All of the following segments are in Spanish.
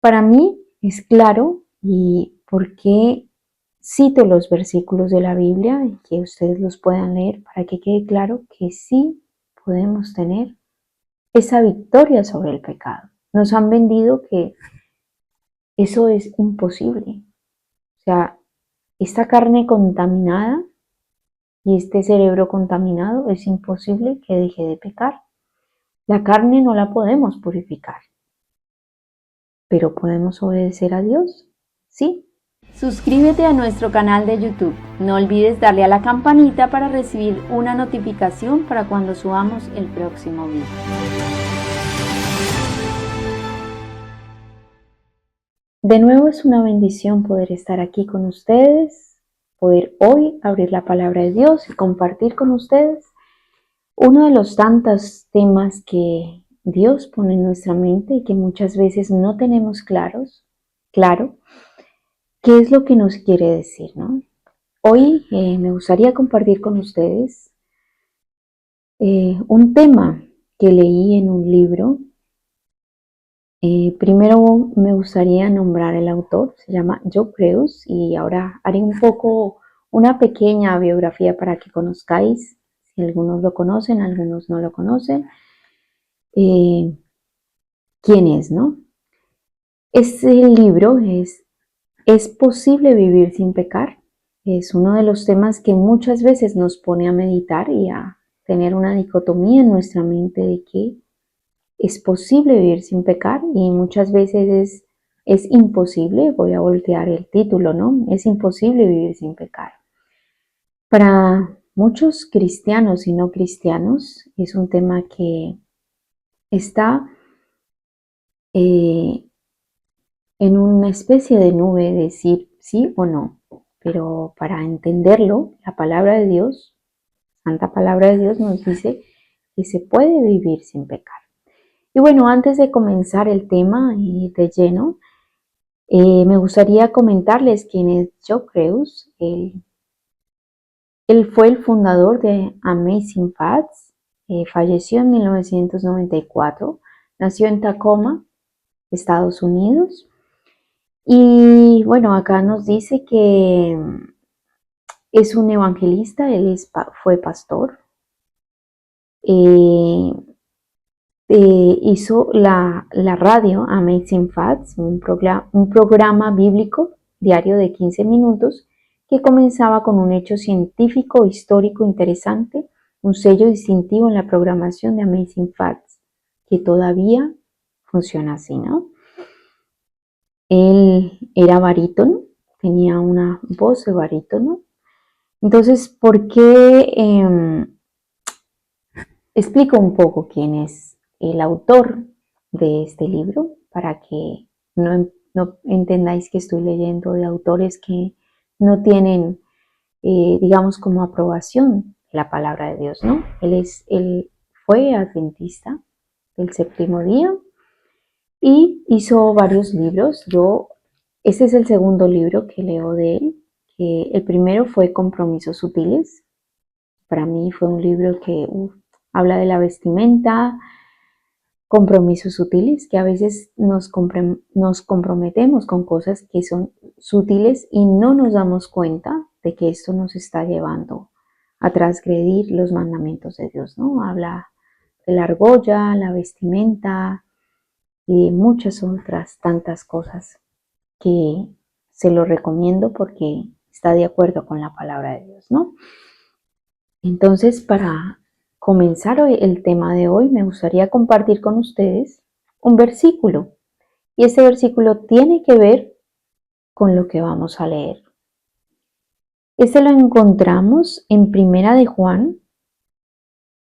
Para mí es claro y por qué cito los versículos de la Biblia y que ustedes los puedan leer para que quede claro que sí podemos tener esa victoria sobre el pecado. Nos han vendido que eso es imposible. O sea, esta carne contaminada y este cerebro contaminado es imposible que deje de pecar. La carne no la podemos purificar, pero podemos obedecer a Dios, ¿sí? Suscríbete a nuestro canal de YouTube. No olvides darle a la campanita para recibir una notificación para cuando subamos el próximo video. De nuevo es una bendición poder estar aquí con ustedes, poder hoy abrir la palabra de Dios y compartir con ustedes uno de los tantos temas que Dios pone en nuestra mente y que muchas veces no tenemos claro, qué es lo que nos quiere decir, ¿no? Hoy me gustaría compartir con ustedes un tema que leí en un libro. Primero me gustaría nombrar el autor, se llama Joe Creus, y ahora haré un poco una pequeña biografía para que conozcáis, si algunos lo conocen, algunos no lo conocen, quién es, ¿no? Este libro ¿Es posible vivir sin pecar? Es uno de los temas que muchas veces nos pone a meditar y a tener una dicotomía en nuestra mente de que es posible vivir sin pecar y muchas veces es imposible. Voy a voltear el título, ¿no? Es imposible vivir sin pecar. Para muchos cristianos y no cristianos es un tema que está en una especie de nube de decir sí o no, pero para entenderlo, la palabra de Dios, santa palabra de Dios, nos dice que se puede vivir sin pecar. Y bueno, antes de comenzar el tema de lleno, me gustaría comentarles quién es Joe Creus. Él fue el fundador de Amazing Facts, falleció en 1994, nació en Tacoma, Estados Unidos. Y bueno, acá nos dice que es un evangelista, fue pastor. Eh, Hizo la radio Amazing Facts, un programa bíblico diario de 15 minutos que comenzaba con un hecho científico histórico interesante, un sello distintivo en la programación de Amazing Facts, que todavía funciona así, ¿no? Él era barítono, tenía una voz de barítono. Entonces, ¿por qué? Explico un poco quién es el autor de este libro para que no entendáis que estoy leyendo de autores que no tienen, digamos, como aprobación la palabra de Dios, ¿no? Él fue adventista del séptimo día y hizo varios libros. Este es el segundo libro que leo de él. Que el primero fue Compromisos Sutiles. Para mí fue un libro que habla de la vestimenta, compromisos sutiles, que a veces nos comprometemos con cosas que son sutiles y no nos damos cuenta de que esto nos está llevando a transgredir los mandamientos de Dios, ¿no? Habla de la argolla, la vestimenta y muchas otras tantas cosas que se lo recomiendo porque está de acuerdo con la palabra de Dios, ¿no? Entonces, para comenzar hoy el tema de hoy, me gustaría compartir con ustedes un versículo. Y este versículo tiene que ver con lo que vamos a leer. Este lo encontramos en Primera de Juan,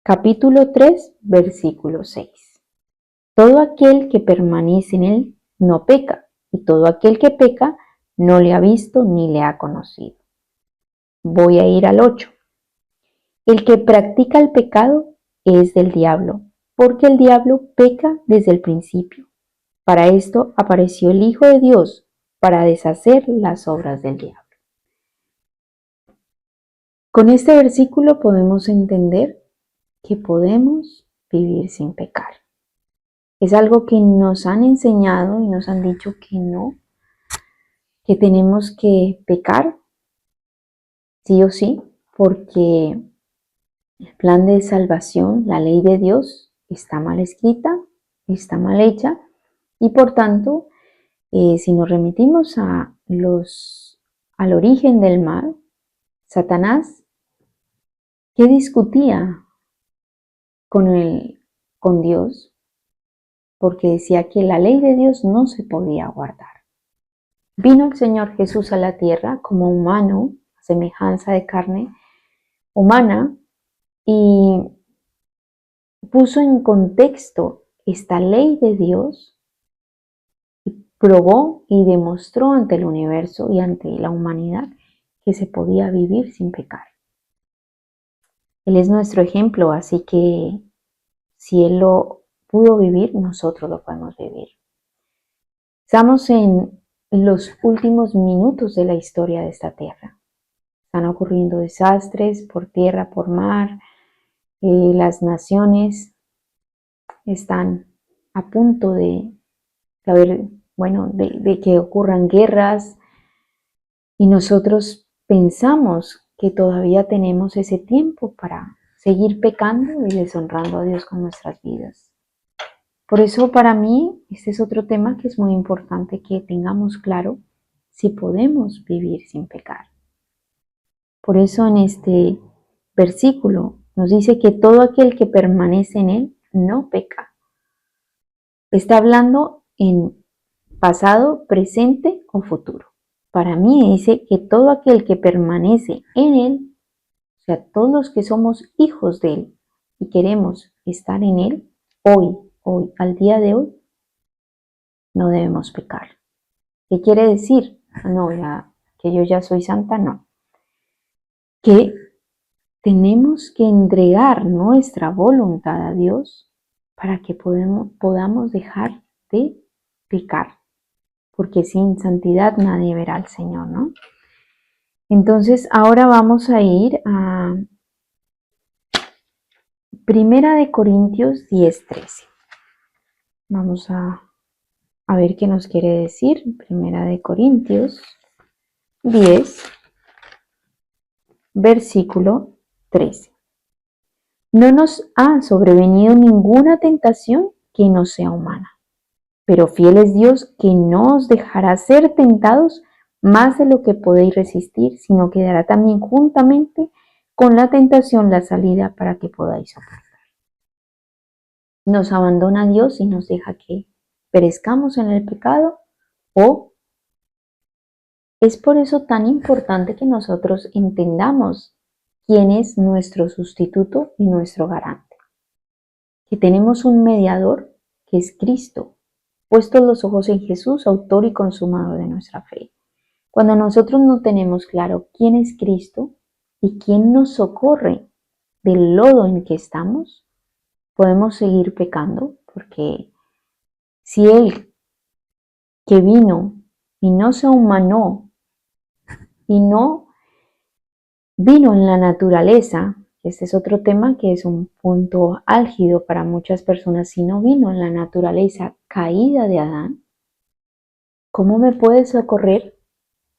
capítulo 3, versículo 6. Todo aquel que permanece en él no peca, y todo aquel que peca no le ha visto ni le ha conocido. Voy a ir al 8. El que practica el pecado es del diablo, porque el diablo peca desde el principio. Para esto apareció el Hijo de Dios, para deshacer las obras del diablo. Con este versículo podemos entender que podemos vivir sin pecar. Es algo que nos han enseñado y nos han dicho que no, que tenemos que pecar, sí o sí, porque el plan de salvación, la ley de Dios, está mal escrita, está mal hecha, y por tanto, si nos remitimos al origen del mal, Satanás, ¿qué discutía con Dios? Porque decía que la ley de Dios no se podía guardar. Vino el Señor Jesús a la tierra como humano, a semejanza de carne humana, y puso en contexto esta ley de Dios, y probó y demostró ante el universo y ante la humanidad que se podía vivir sin pecar. Él es nuestro ejemplo, así que si Él lo pudo vivir, nosotros lo podemos vivir. Estamos en los últimos minutos de la historia de esta tierra. Están ocurriendo desastres por tierra, por mar. Las naciones están a punto de que ocurran guerras, y nosotros pensamos que todavía tenemos ese tiempo para seguir pecando y deshonrando a Dios con nuestras vidas. Por eso para mí este es otro tema que es muy importante que tengamos claro si podemos vivir sin pecar. Por eso en este versículo nos dice que todo aquel que permanece en él no peca. Está hablando en pasado, presente o futuro. Para mí dice que todo aquel que permanece en él, o sea, todos los que somos hijos de él y queremos estar en él, hoy, al día de hoy, no debemos pecar. ¿Qué quiere decir? No, que yo ya soy santa, no. Que tenemos que entregar nuestra voluntad a Dios para que podamos dejar de pecar, porque sin santidad nadie verá al Señor, ¿no? Entonces ahora vamos a ir a 1 Corintios 10:13. Vamos a ver qué nos quiere decir 1 Corintios 10, versículo 13. No nos ha sobrevenido ninguna tentación que no sea humana, pero fiel es Dios, que no os dejará ser tentados más de lo que podéis resistir, sino que dará también juntamente con la tentación la salida para que podáis soportar. Nos abandona Dios y nos deja que perezcamos en el pecado, o es por eso tan importante que nosotros entendamos quién es nuestro sustituto y nuestro garante. Que tenemos un mediador que es Cristo, puestos los ojos en Jesús, autor y consumador de nuestra fe. Cuando nosotros no tenemos claro quién es Cristo y quién nos socorre del lodo en que estamos, podemos seguir pecando, porque si Él que vino y no se humanó y no vino en la naturaleza, este es otro tema que es un punto álgido para muchas personas, si no vino en la naturaleza caída de Adán, ¿cómo me puede socorrer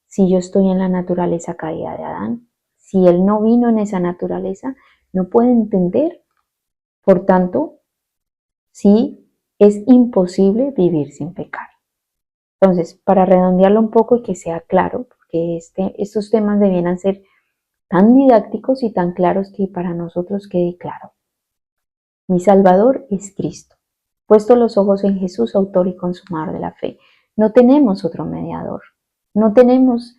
si yo estoy en la naturaleza caída de Adán? Si Él no vino en esa naturaleza, no puede entender. Por tanto, sí es imposible vivir sin pecar. Entonces, para redondearlo un poco y que sea claro, porque estos temas debieran ser tan didácticos y tan claros que para nosotros quede claro. Mi Salvador es Cristo. Puesto los ojos en Jesús, autor y consumador de la fe. No tenemos otro mediador. No tenemos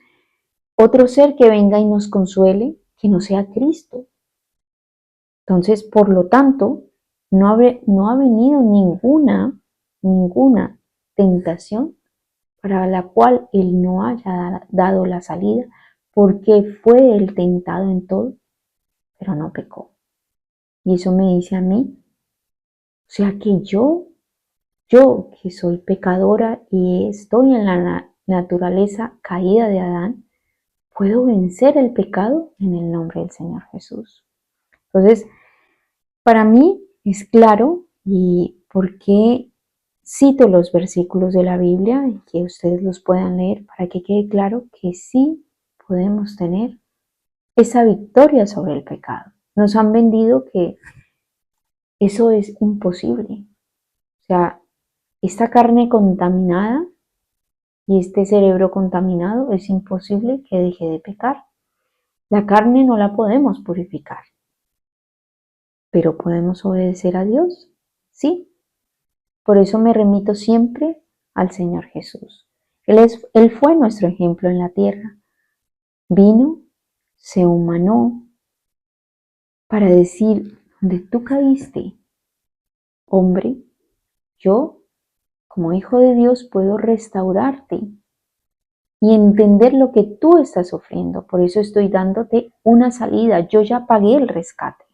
otro ser que venga y nos consuele que no sea Cristo. Entonces, por lo tanto, no ha venido ninguna tentación para la cual Él no haya dado la salida, porque fue el tentado en todo, pero no pecó. Y eso me dice a mí, o sea que yo que soy pecadora y estoy en la naturaleza caída de Adán, puedo vencer el pecado en el nombre del Señor Jesús. Entonces, para mí es claro y por qué cito los versículos de la Biblia y que ustedes los puedan leer para que quede claro que sí podemos tener esa victoria sobre el pecado. Nos han vendido que eso es imposible. O sea, esta carne contaminada y este cerebro contaminado es imposible que deje de pecar. La carne no la podemos purificar, pero podemos obedecer a Dios. Sí, por eso me remito siempre al Señor Jesús. Él fue nuestro ejemplo en la tierra. Vino, se humanó para decir, donde tú caíste, hombre, yo, como hijo de Dios, puedo restaurarte y entender lo que tú estás sufriendo. Por eso estoy dándote una salida. Yo ya pagué el rescate.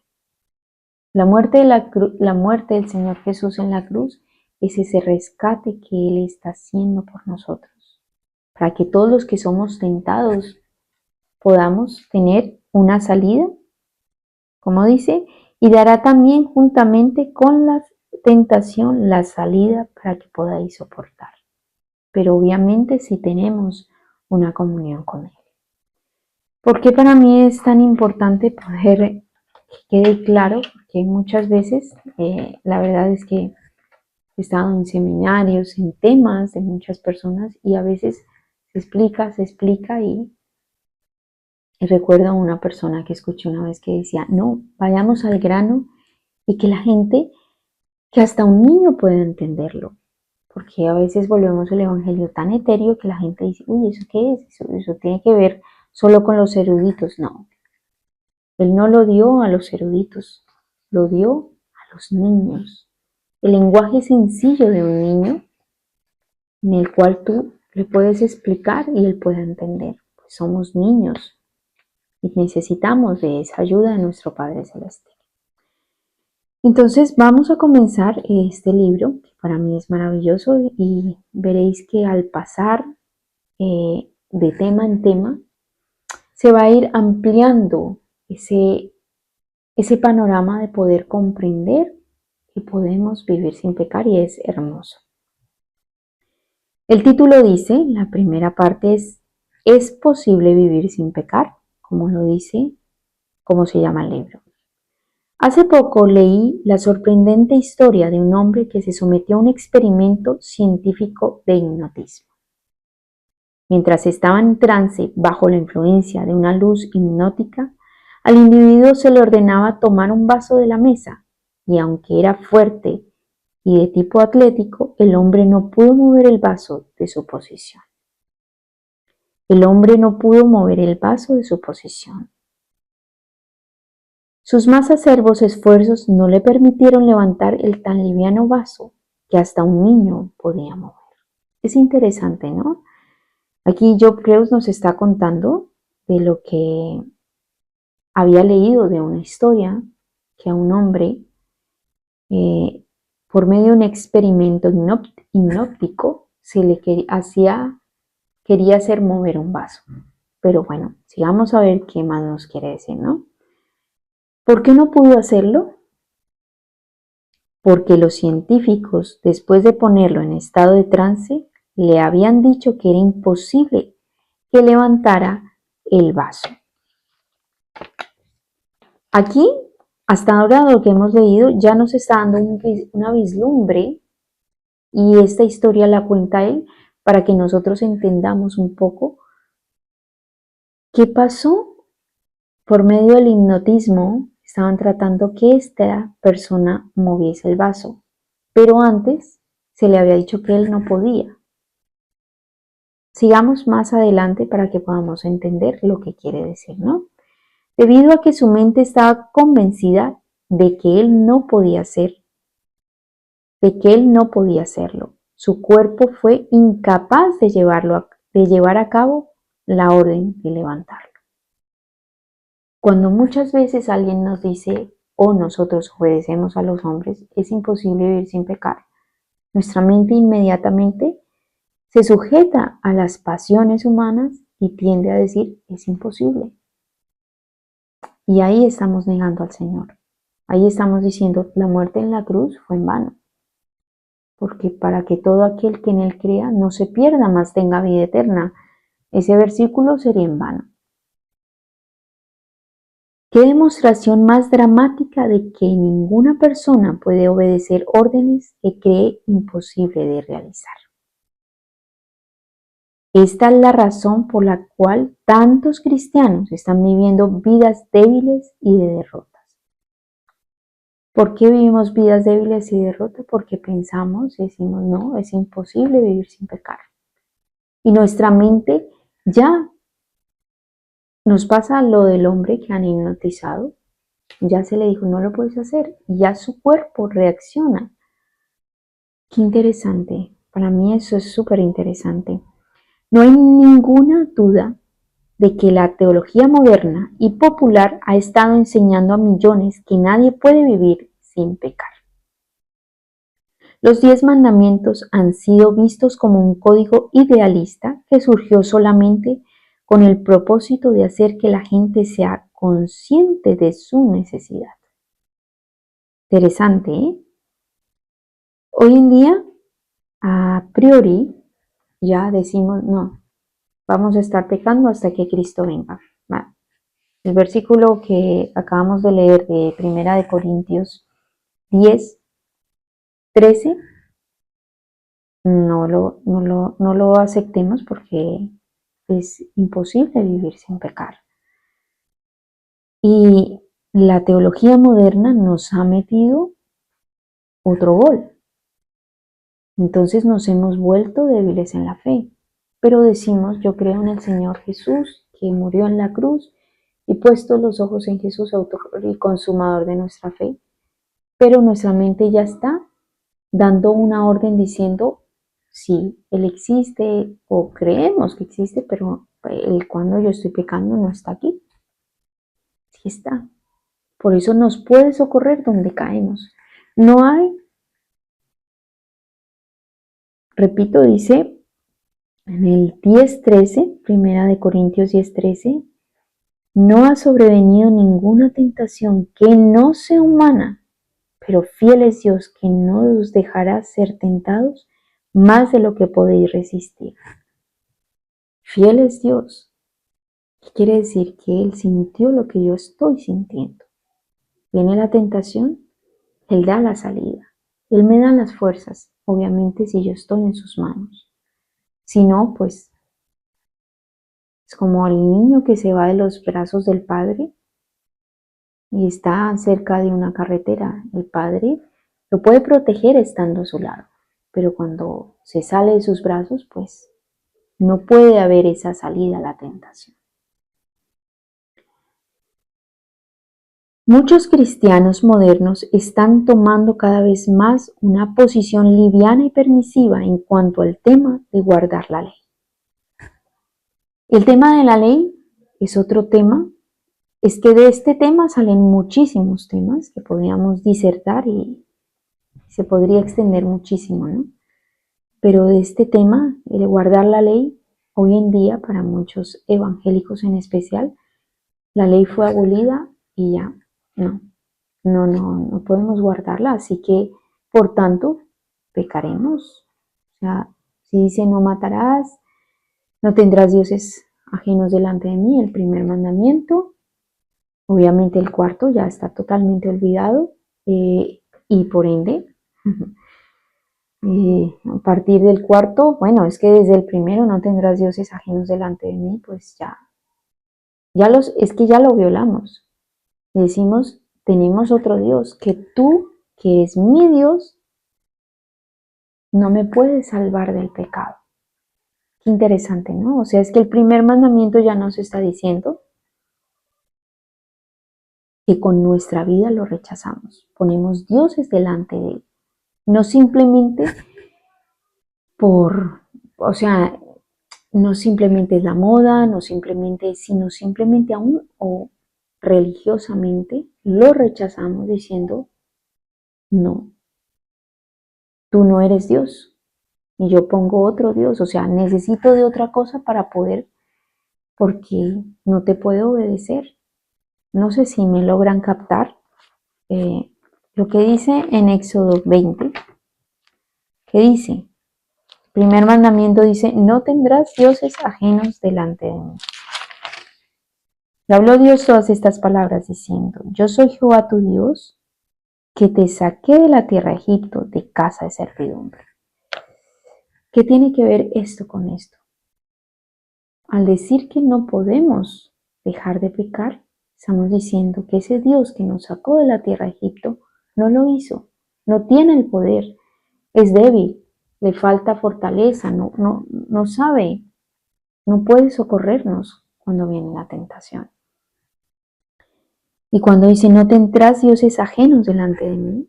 La muerte del Señor Jesús en la cruz es ese rescate que Él está haciendo por nosotros, para que todos los que somos tentados podamos tener una salida, como dice, y dará también juntamente con la tentación la salida para que podáis soportar. Pero obviamente si tenemos una comunión con Él. ¿Por qué para mí es tan importante poder que quede claro? Porque muchas veces la verdad es que he estado en seminarios, en temas de muchas personas y a veces se explica y recuerdo a una persona que escuché una vez que decía, no, vayamos al grano y que la gente, que hasta un niño pueda entenderlo. Porque a veces volvemos el evangelio tan etéreo que la gente dice, uy, ¿eso qué es? Eso tiene que ver solo con los eruditos. No, Él no lo dio a los eruditos, lo dio a los niños. El lenguaje sencillo de un niño en el cual tú le puedes explicar y él pueda entender. Pues somos niños y necesitamos de esa ayuda de nuestro Padre Celestial. Entonces vamos a comenzar este libro, que para mí es maravilloso y veréis que al pasar de tema en tema, se va a ir ampliando ese panorama de poder comprender que podemos vivir sin pecar y es hermoso. El título dice, la primera parte ¿es posible vivir sin pecar? Como lo dice, como se llama el libro. Hace poco leí la sorprendente historia de un hombre que se sometió a un experimento científico de hipnotismo. Mientras estaba en trance bajo la influencia de una luz hipnótica, al individuo se le ordenaba tomar un vaso de la mesa y aunque era fuerte y de tipo atlético, el hombre no pudo mover el vaso de su posición. El hombre no pudo mover el vaso de su posición. Sus más acervos esfuerzos no le permitieron levantar el tan liviano vaso que hasta un niño podía mover. Es interesante, ¿no? Aquí Job Creus nos está contando de lo que había leído de una historia que a un hombre, por medio de un experimento hipnótico, se le quería hacer mover un vaso. Pero bueno, sigamos a ver qué más nos quiere decir, ¿no? ¿Por qué no pudo hacerlo? Porque los científicos, después de ponerlo en estado de trance, le habían dicho que era imposible que levantara el vaso. Aquí, hasta ahora lo que hemos leído ya nos está dando una vislumbre y esta historia la cuenta él para que nosotros entendamos un poco qué pasó. Por medio del hipnotismo estaban tratando que esta persona moviese el vaso, pero antes se le había dicho que él no podía. Sigamos más adelante para que podamos entender lo que quiere decir, ¿no? Debido a que su mente estaba convencida de que él no podía hacerlo. Su cuerpo fue incapaz de llevar a cabo la orden de levantarlo. Cuando muchas veces alguien nos dice o nosotros obedecemos a los hombres, es imposible vivir sin pecar. Nuestra mente inmediatamente se sujeta a las pasiones humanas y tiende a decir, es imposible. Y ahí estamos negando al Señor. Ahí estamos diciendo, la muerte en la cruz fue en vano. porque para que todo aquel que en él crea no se pierda, mas tenga vida eterna. Ese versículo sería en vano. ¿Qué demostración más dramática de que ninguna persona puede obedecer órdenes que cree imposible de realizar? Esta es la razón por la cual tantos cristianos están viviendo vidas débiles y de derrotas. ¿Por qué vivimos vidas débiles y de derrota? Porque pensamos, decimos, no, es imposible vivir sin pecar. Y nuestra mente ya nos pasa lo del hombre que han hipnotizado. Ya se le dijo, no lo puedes hacer. Y ya su cuerpo reacciona. Qué interesante. Para mí eso es súper interesante. No hay ninguna duda de que la teología moderna y popular ha estado enseñando a millones que nadie puede vivir sin pecar. Los 10 mandamientos han sido vistos como un código idealista que surgió solamente con el propósito de hacer que la gente sea consciente de su necesidad. Interesante, ¿eh? Hoy en día, a priori, ya decimos, no, vamos a estar pecando hasta que Cristo venga. El versículo que acabamos de leer de 1 Corintios 10, 13, no lo aceptemos porque es imposible vivir sin pecar. Y la teología moderna nos ha metido otro gol. Entonces nos hemos vuelto débiles en la fe. Pero decimos, yo creo en el Señor Jesús, que murió en la cruz, y puesto los ojos en Jesús, autor y consumador de nuestra fe. Pero nuestra mente ya está dando una orden diciendo, sí, Él existe, o creemos que existe, pero Él cuando yo estoy pecando no está aquí. Sí está. Por eso nos puede socorrer donde caemos. No hay, repito, dice en el 10:13, 1 Corintios 10:13, no ha sobrevenido ninguna tentación que no sea humana, pero fiel es Dios que no os dejará ser tentados más de lo que podéis resistir. Fiel es Dios. ¿Qué quiere decir? Que Él sintió lo que yo estoy sintiendo. Viene la tentación, Él da la salida. Él me da las fuerzas, obviamente si yo estoy en sus manos. Si no, pues es como el niño que se va de los brazos del padre y está cerca de una carretera. El padre lo puede proteger estando a su lado, pero cuando se sale de sus brazos, pues no puede haber esa salida a la tentación. Muchos cristianos modernos están tomando cada vez más una posición liviana y permisiva en cuanto al tema de guardar la ley. El tema de la ley es otro tema. Es que de este tema salen muchísimos temas que podríamos disertar y se podría extender muchísimo, ¿no? Pero de este tema, de guardar la ley, hoy en día, para muchos evangélicos en especial, la ley fue abolida y ya, no podemos guardarla, así que, por tanto, pecaremos. O sea, si dice no matarás, no tendrás dioses ajenos delante de mí, el primer mandamiento. Obviamente el cuarto ya está totalmente olvidado y por ende, a partir del cuarto, bueno, es que desde el primero no tendrás dioses ajenos delante de mí, pues es que ya lo violamos. Decimos, tenemos otro Dios, que tú, que es mi Dios, no me puedes salvar del pecado. Qué interesante, ¿no? O sea, es que el primer mandamiento ya nos está diciendo que con nuestra vida lo rechazamos. Ponemos dioses delante de él. No simplemente o sea, no simplemente es la moda, sino simplemente aún o religiosamente lo rechazamos diciendo, no, tú no eres Dios y yo pongo otro Dios, o sea, necesito de otra cosa para poder, porque no te puedo obedecer. No sé si me logran captar lo que dice en Éxodo 20, ¿Qué dice? El primer mandamiento dice, no tendrás dioses ajenos delante de mí. Y habló Dios todas estas palabras diciendo, yo soy Jehová tu Dios, que te saqué de la tierra de Egipto, de casa de servidumbre. ¿Qué tiene que ver esto con esto? Al decir que no podemos dejar de pecar, estamos diciendo que ese Dios que nos sacó de la tierra de Egipto no lo hizo, no tiene el poder, es débil, le falta fortaleza, no sabe, no puede socorrernos cuando viene la tentación. Y cuando dice, no tendrás dioses ajenos delante de mí,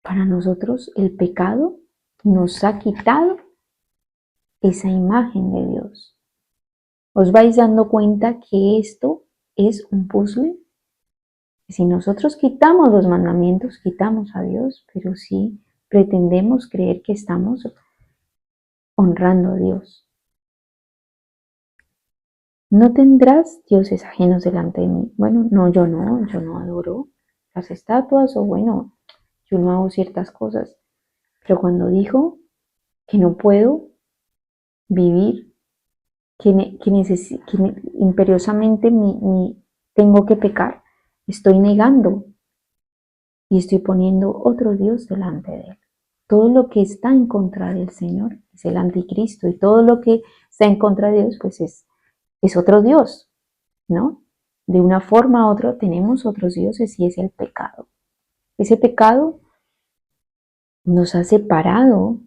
para nosotros el pecado nos ha quitado esa imagen de Dios. ¿Os vais dando cuenta que esto es un puzzle? Si nosotros quitamos los mandamientos, quitamos a Dios, pero si pretendemos creer que estamos honrando a Dios. No tendrás dioses ajenos delante de mí. Bueno, yo no adoro las estatuas o bueno, yo no hago ciertas cosas. Pero cuando dijo que no puedo vivir, que imperiosamente tengo que pecar, estoy negando y estoy poniendo otro Dios delante de él. Todo lo que está en contra del Señor es el anticristo y todo lo que está en contra de Dios pues es otro Dios, ¿no? De una forma u otra tenemos otros dioses y es el pecado. Ese pecado nos ha separado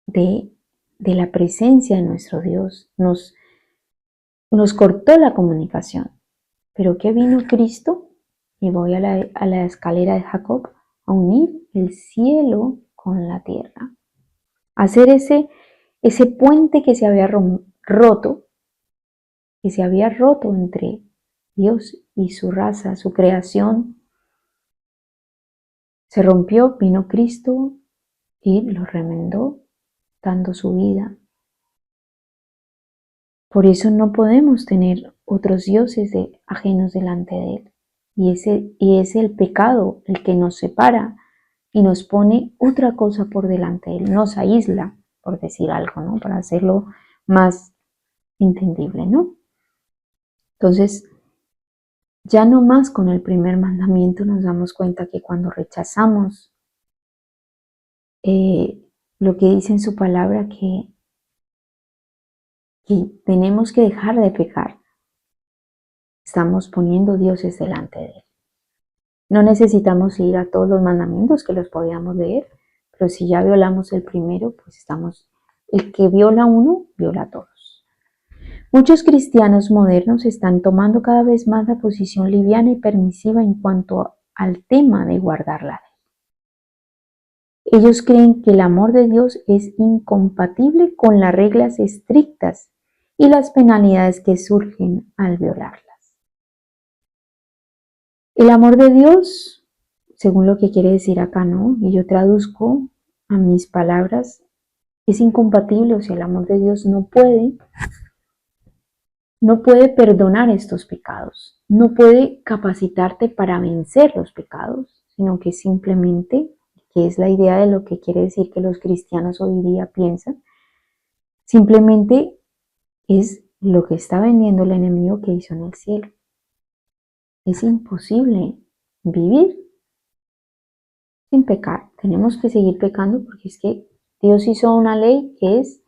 de la presencia de nuestro Dios, nos cortó la comunicación. Pero ¿qué vino Cristo? Y voy a la escalera de Jacob a unir el cielo con la tierra. Hacer ese puente que se había roto, entre Dios y su raza, su creación. Se rompió, vino Cristo y lo remendó, dando su vida. Por eso no podemos tener otros dioses ajenos delante de Él. Y es el pecado el que nos separa y nos pone otra cosa por delante de Él. Nos aísla, por decir algo, ¿no? Para hacerlo más entendible, ¿no? Entonces, ya no más con el primer mandamiento nos damos cuenta que cuando rechazamos lo que dice en su palabra, que tenemos que dejar de pecar, estamos poniendo dioses delante de Él. No necesitamos ir a todos los mandamientos que los podíamos leer, pero si ya violamos el primero, pues el que viola uno, viola a todos. Muchos cristianos modernos están tomando cada vez más la posición liviana y permisiva en cuanto al tema de guardar la ley. Ellos creen que el amor de Dios es incompatible con las reglas estrictas y las penalidades que surgen al violarlas. El amor de Dios, según lo que quiere decir acá, ¿no? Y yo traduzco a mis palabras, es incompatible, o sea, el amor de Dios no puede perdonar estos pecados, no puede capacitarte para vencer los pecados, sino que simplemente, que es la idea de lo que quiere decir que los cristianos hoy día piensan, simplemente es lo que está vendiendo el enemigo que hizo en el cielo. Es imposible vivir sin pecar. Tenemos que seguir pecando porque es que Dios hizo una ley que es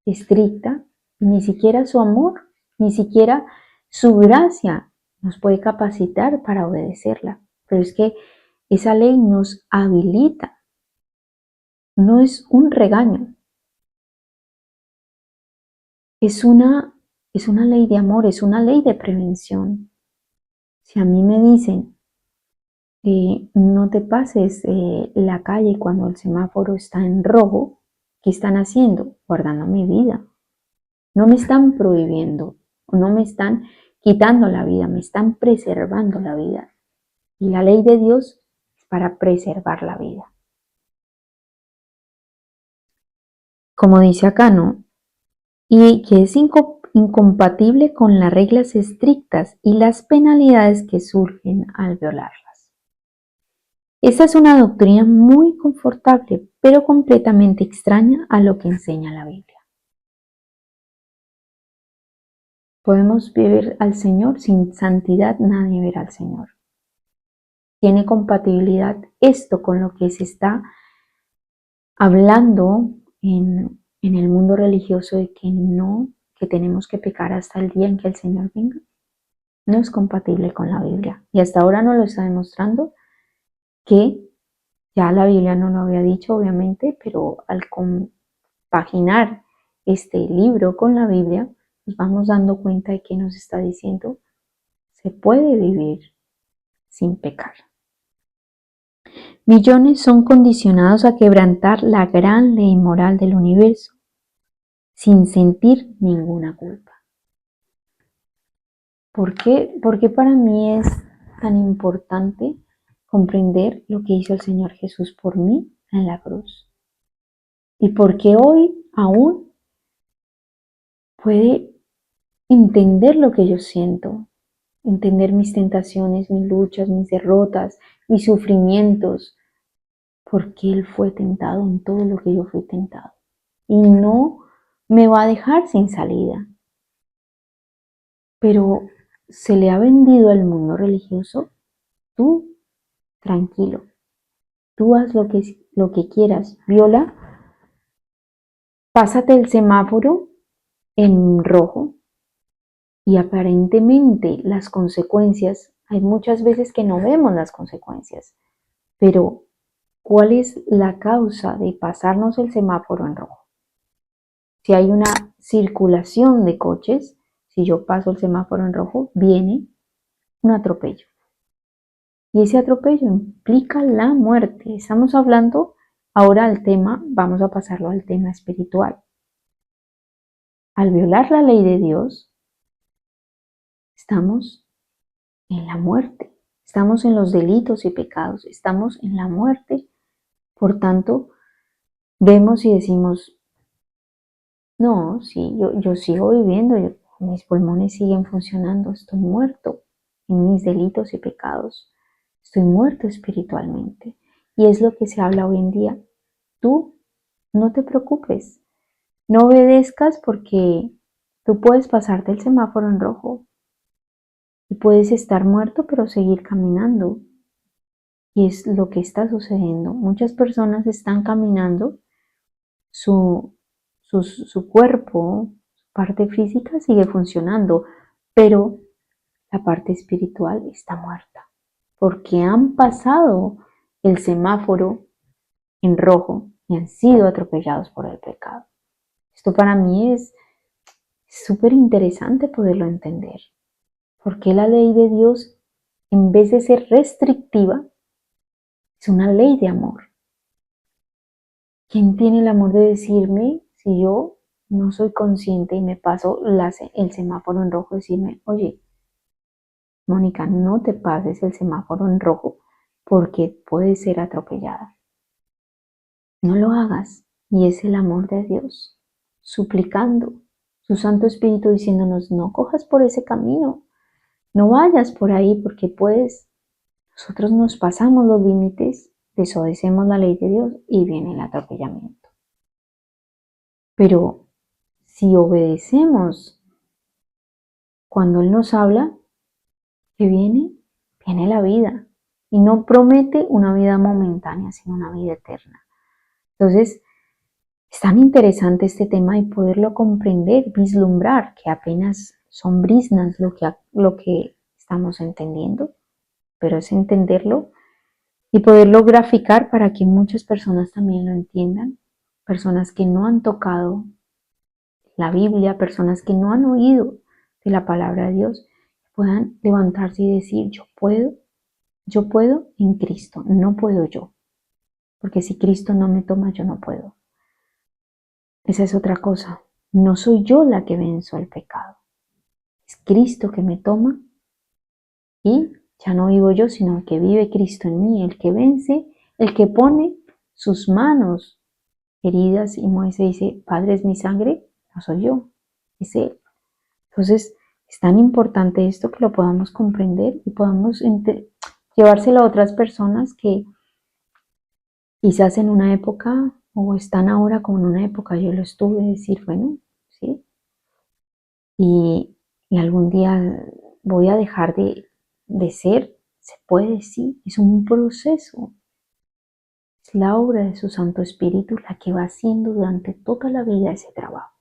estricta y ni siquiera su amor, ni siquiera su gracia nos puede capacitar para obedecerla. Pero es que esa ley nos habilita. No es un regaño. Es una ley de amor, es una ley de prevención. Si a mí me dicen, no te pases la calle cuando el semáforo está en rojo, ¿qué están haciendo? Guardando mi vida. No me están prohibiendo, no me están quitando la vida, me están preservando la vida. Y la ley de Dios es para preservar la vida. Como dice acá, ¿no? Y que es incompatible con las reglas estrictas y las penalidades que surgen al violarlas. Esta es una doctrina muy confortable pero completamente extraña a lo que enseña la Biblia. Podemos vivir al Señor, sin santidad nadie verá al Señor. ¿Tiene compatibilidad esto con lo que se está hablando en el mundo religioso de que no, que tenemos que pecar hasta el día en que el Señor venga? No es compatible con la Biblia. Y hasta ahora nos lo está demostrando, que ya la Biblia no lo había dicho, obviamente, pero al compaginar este libro con la Biblia, nos vamos dando cuenta de que nos está diciendo, se puede vivir sin pecar. Millones son condicionados a quebrantar la gran ley moral del universo, sin sentir ninguna culpa. ¿Por qué? Porque para mí es tan importante comprender lo que hizo el Señor Jesús por mí en la cruz. Y porque hoy aún puede entender lo que yo siento, entender mis tentaciones, mis luchas, mis derrotas, mis sufrimientos, porque Él fue tentado en todo lo que yo fui tentado. Y no me va a dejar sin salida. Pero se le ha vendido al mundo religioso, tú tranquilo, tú haz lo que quieras, viola, pásate el semáforo en rojo y aparentemente las consecuencias, hay muchas veces que no vemos las consecuencias, pero ¿cuál es la causa de pasarnos el semáforo en rojo? Si hay una circulación de coches, si yo paso el semáforo en rojo, viene un atropello. Y ese atropello implica la muerte. Estamos hablando ahora del tema, vamos a pasarlo al tema espiritual. Al violar la ley de Dios, estamos en la muerte, estamos en los delitos y pecados, estamos en la muerte. Por tanto, vemos y decimos, no, sí, yo sigo viviendo, mis pulmones siguen funcionando, estoy muerto en mis delitos y pecados, estoy muerto espiritualmente. Y es lo que se habla hoy en día. Tú no te preocupes, no obedezcas porque tú puedes pasarte el semáforo en rojo y puedes estar muerto pero seguir caminando. Y es lo que está sucediendo. Muchas personas están caminando, su cuerpo, su parte física sigue funcionando, pero la parte espiritual está muerta, porque han pasado el semáforo en rojo y han sido atropellados por el pecado. Esto para mí es súper interesante poderlo entender, porque la ley de Dios, en vez de ser restrictiva, es una ley de amor. ¿Quién tiene el amor de decirme, si yo no soy consciente y me paso el semáforo en rojo, decirme, oye, Mónica, no te pases el semáforo en rojo porque puedes ser atropellada? No lo hagas. Y es el amor de Dios, suplicando, su Santo Espíritu diciéndonos, no cojas por ese camino, no vayas por ahí porque nosotros nos pasamos los límites, desobedecemos la ley de Dios y viene el atropellamiento. Pero si obedecemos cuando Él nos habla, ¿qué viene? Viene la vida. Y no promete una vida momentánea, sino una vida eterna. Entonces, es tan interesante este tema y poderlo comprender, vislumbrar, que apenas son brisnas lo que estamos entendiendo, pero es entenderlo y poderlo graficar para que muchas personas también lo entiendan, personas que no han tocado la Biblia, personas que no han oído de la palabra de Dios, puedan levantarse y decir, yo puedo en Cristo, no puedo yo, porque si Cristo no me toma, yo no puedo. Esa es otra cosa, no soy yo la que venzo el pecado, es Cristo que me toma y ya no vivo yo, sino que vive Cristo en mí, el que vence, el que pone sus manos heridas y Moisés dice, Padre es mi sangre, no soy yo, es Él. Entonces, es tan importante esto que lo podamos comprender y podamos llevárselo a otras personas que Quizás en una época, o están ahora como en una época, yo lo estuve, decir, bueno, sí, y, y algún día voy a dejar de ser, se puede, sí, es un proceso. Es la obra de su Santo Espíritu la que va haciendo durante toda la vida ese trabajo.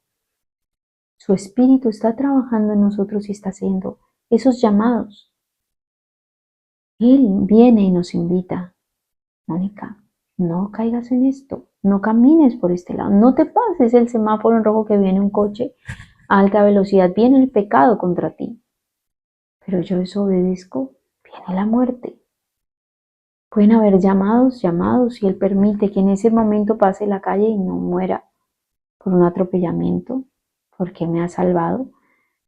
Su Espíritu está trabajando en nosotros y está haciendo esos llamados. Él viene y nos invita. Mónica, no caigas en esto, no camines por este lado, no te pases el semáforo en rojo que viene un coche a alta velocidad, viene el pecado contra ti. Pero yo desobedezco, viene la muerte. Pueden haber llamados, y Él permite que en ese momento pase la calle y no muera por un atropellamiento, porque me ha salvado.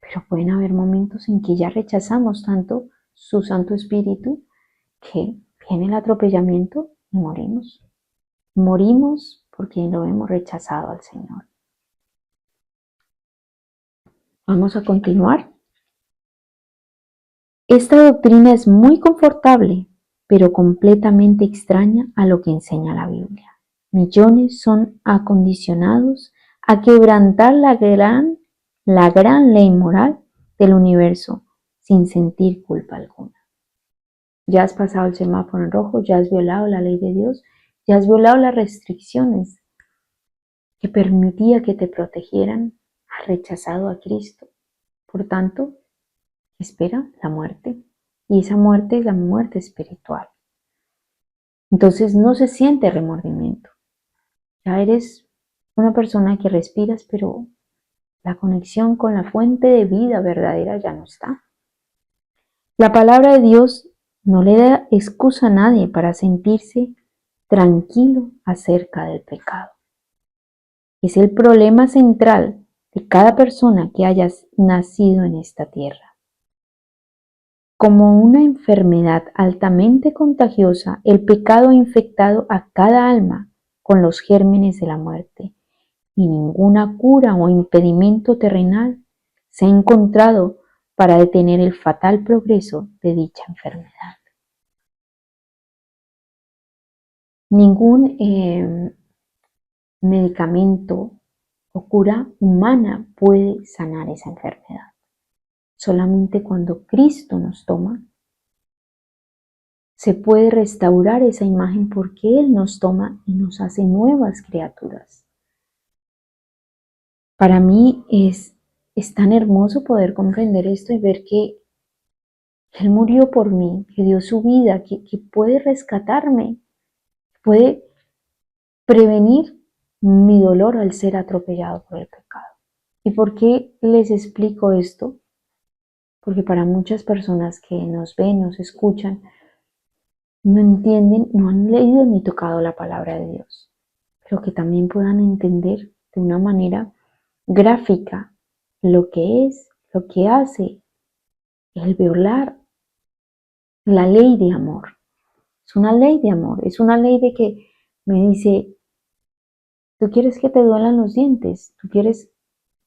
Pero pueden haber momentos en que ya rechazamos tanto su Santo Espíritu que viene el atropellamiento y morimos. Morimos porque lo hemos rechazado al Señor. Vamos a continuar. Esta doctrina es muy confortable, pero completamente extraña a lo que enseña la Biblia. Millones son acondicionados a quebrantar la gran ley moral del universo sin sentir culpa alguna. Ya has pasado el semáforo en rojo, ya has violado la ley de Dios, ya has violado las restricciones que permitía que te protegieran, has rechazado a Cristo. Por tanto, espera la muerte. Y esa muerte es la muerte espiritual. Entonces no se siente remordimiento. Ya eres una persona que respiras, pero la conexión con la fuente de vida verdadera ya no está. La palabra de Dios no le da excusa a nadie para sentirse tranquilo acerca del pecado. Es el problema central de cada persona que haya nacido en esta tierra. Como una enfermedad altamente contagiosa, el pecado ha infectado a cada alma con los gérmenes de la muerte, y ninguna cura o impedimento terrenal se ha encontrado para detener el fatal progreso de dicha enfermedad. Ningún medicamento o cura humana puede sanar esa enfermedad. Solamente cuando Cristo nos toma, se puede restaurar esa imagen porque Él nos toma y nos hace nuevas criaturas. Para mí es tan hermoso poder comprender esto y ver que Él murió por mí, que dio su vida, que puede rescatarme, puede prevenir mi dolor al ser atropellado por el pecado. ¿Y por qué les explico esto? Porque para muchas personas que nos ven, nos escuchan, no entienden, no han leído ni tocado la palabra de Dios, pero que también puedan entender de una manera gráfica lo que es, lo que hace el violar la ley de amor. Es una ley de amor, es una ley de que me dice, tú quieres que te duelan los dientes, tú quieres,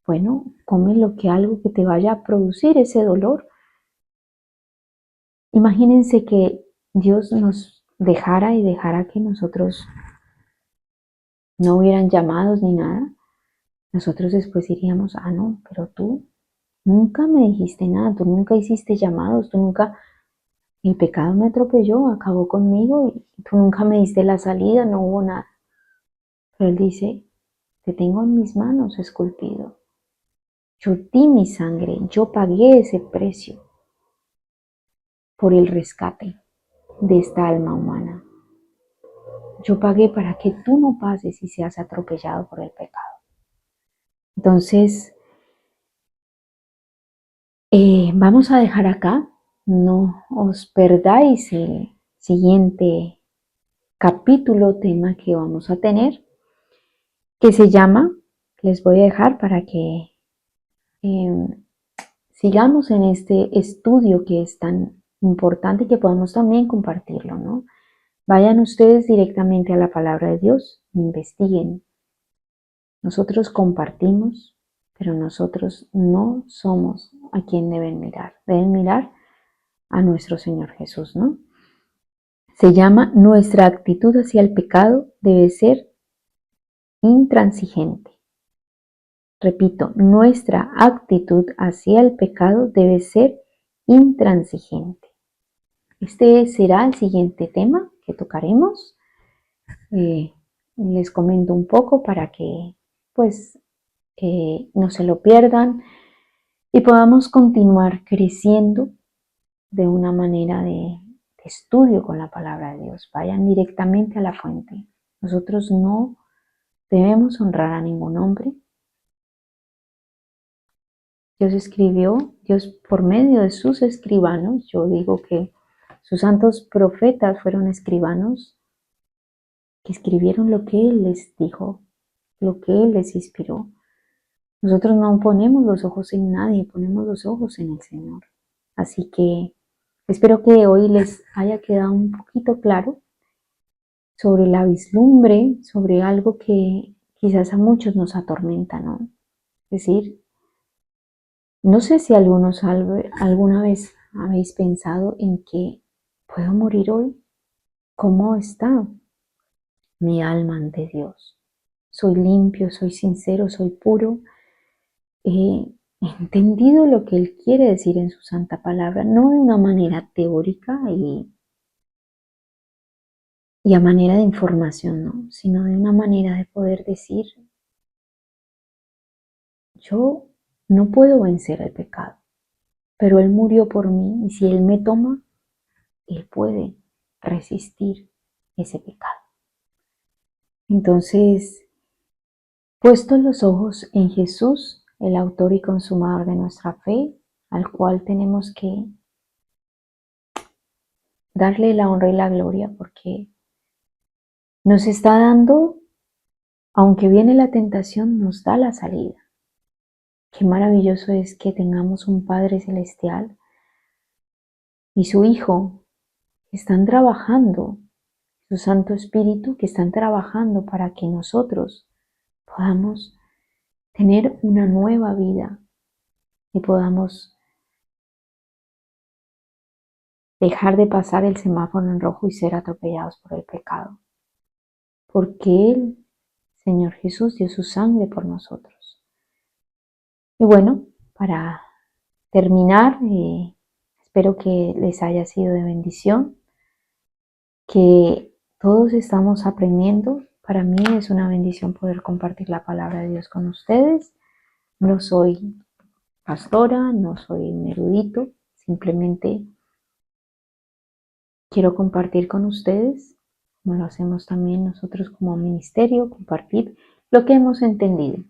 bueno, come algo que te vaya a producir ese dolor. Imagínense que Dios nos dejara y dejara que nosotros no hubieran llamados ni nada. Nosotros después diríamos, no, pero tú nunca me dijiste nada, tú nunca hiciste llamados, tú nunca, el pecado me atropelló, acabó conmigo y tú nunca me diste la salida, no hubo nada. Pero Él dice, te tengo en mis manos esculpido. Yo di mi sangre, yo pagué ese precio por el rescate de esta alma humana. Yo pagué para que tú no pases y seas atropellado por el pecado. Entonces, vamos a dejar acá. No os perdáis el siguiente capítulo, tema que vamos a tener, que se llama, les voy a dejar para que sigamos en este estudio que es tan importante y que podamos también compartirlo, ¿no? Vayan ustedes directamente a la palabra de Dios, investiguen. Nosotros compartimos, pero nosotros no somos a quien deben mirar. Deben mirar a nuestro Señor Jesús, ¿no? Se llama Nuestra actitud hacia el pecado debe ser intransigente. Repito, nuestra actitud hacia el pecado debe ser intransigente. Este será el siguiente tema que tocaremos. Les comento un poco para que pues no se lo pierdan y podamos continuar creciendo de una manera de estudio con la palabra de Dios. Vayan directamente a la fuente. Nosotros no debemos honrar a ningún hombre. Dios escribió, Dios por medio de sus escribanos, yo digo que sus santos profetas fueron escribanos que escribieron lo que Él les dijo, lo que Él les inspiró. Nosotros no ponemos los ojos en nadie, ponemos los ojos en el Señor. Así que espero que hoy les haya quedado un poquito claro sobre la vislumbre, sobre algo que quizás a muchos nos atormenta, ¿no? Es decir, no sé si alguna vez habéis pensado en que puedo morir hoy. ¿Cómo está mi alma ante Dios? ¿Soy limpio, soy sincero, soy puro? He entendido lo que Él quiere decir en su santa palabra, no de una manera teórica y a manera de información, no, sino de una manera de poder decir, yo no puedo vencer el pecado, pero Él murió por mí y si Él me toma, Él puede resistir ese pecado. Entonces, puestos los ojos en Jesús, el autor y consumador de nuestra fe, al cual tenemos que darle la honra y la gloria porque nos está dando, aunque viene la tentación, nos da la salida. Qué maravilloso es que tengamos un Padre Celestial y su Hijo que están trabajando, su Santo Espíritu que están trabajando para que nosotros podamos tener una nueva vida y podamos dejar de pasar el semáforo en rojo y ser atropellados por el pecado. Porque Él, Señor Jesús, dio su sangre por nosotros. Y bueno, para terminar, espero que les haya sido de bendición, que todos estamos aprendiendo. Para mí es una bendición poder compartir la palabra de Dios con ustedes. No soy pastora, no soy un erudito, simplemente quiero compartir con ustedes, como lo hacemos también nosotros como ministerio, compartir lo que hemos entendido.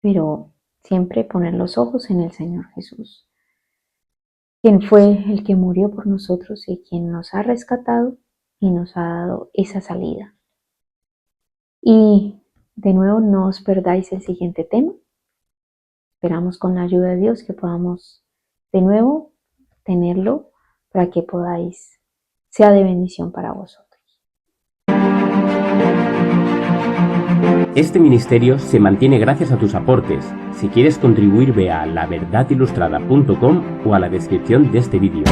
Pero siempre poner los ojos en el Señor Jesús, quien fue el que murió por nosotros y quien nos ha rescatado y nos ha dado esa salida. Y de nuevo, no os perdáis el siguiente tema. Esperamos con la ayuda de Dios que podamos de nuevo tenerlo para que podáis, sea de bendición para vosotros. Este ministerio se mantiene gracias a tus aportes. Si quieres contribuir, ve a laverdadilustrada.com o a la descripción de este vídeo.